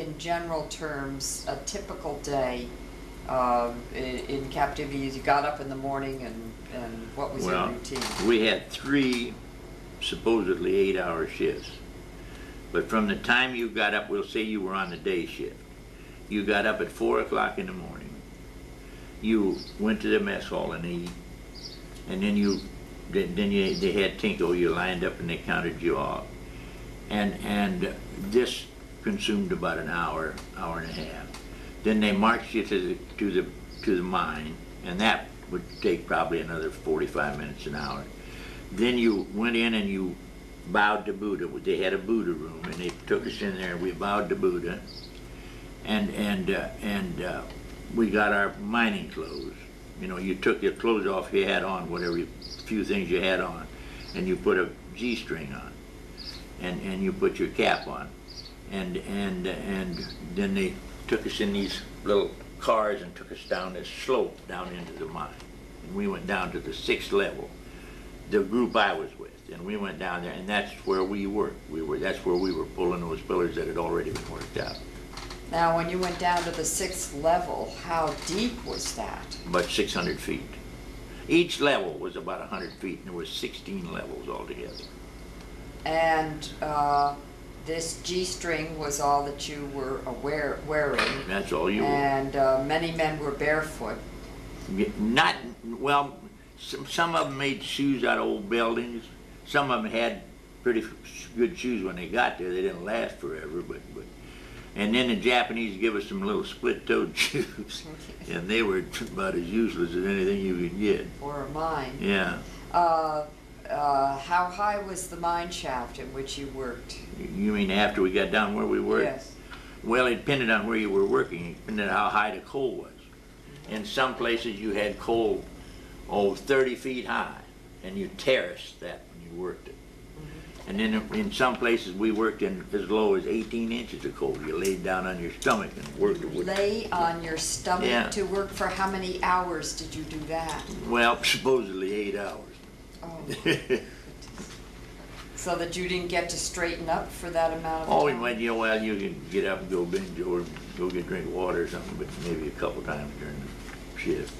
In general terms, a typical day in captivity is you got up in the morning and what was your routine? We had 3 supposedly 8-hour shifts. But from the time you got up, we'll say you were on the day shift. You got up at 4 o'clock in the morning. You went to the mess hall and ate. And then they had Tinko, you lined up and they counted you off. And this consumed about an hour, hour and a half. Then they marched you to the mine, and that would take probably another 45 minutes, an hour. Then you went in and you bowed to Buddha. They had a Buddha room, and they took us in there and we bowed to Buddha. And we got our mining clothes. You know, you took your clothes off you had on, whatever few things you had on, and you put a G-string on, and you put your cap on. And then they took us in these little cars and took us down this slope down into the mine. And we went down to the 6th level, the group I was with, and we went down there, and that's where we worked. That's where we were pulling those pillars that had already been worked out. Now, when you went down to the 6th level, how deep was that? About 600 feet. Each level was about 100 feet, and there were 16 levels altogether. And this G-string was all that you were wearing. That's all you were. And many men were barefoot. Not, well, some of them made shoes out of old buildings. Some of them had pretty good shoes when they got there. They didn't last forever, but and then the Japanese give us some little split-toed shoes, and they were about as useless as anything you could get. Or a mine. Yeah. How high was the mine shaft in which you worked? You mean after we got down where we worked? Yes. Well, it depended on where you were working. It depended on how high the coal was. In some places you had coal, 30 feet high, and you terraced that when you worked it. And then in some places we worked in as low as 18 inches of coal. You laid down on your stomach and worked it. Lay on your stomach? Yeah. To work for how many hours did you do that? Well, supposedly 8 hours. Oh. So that you didn't get to straighten up for that amount of time? Oh, you can get up and go binge or go get a drink of water or something, but maybe a couple times during the shift.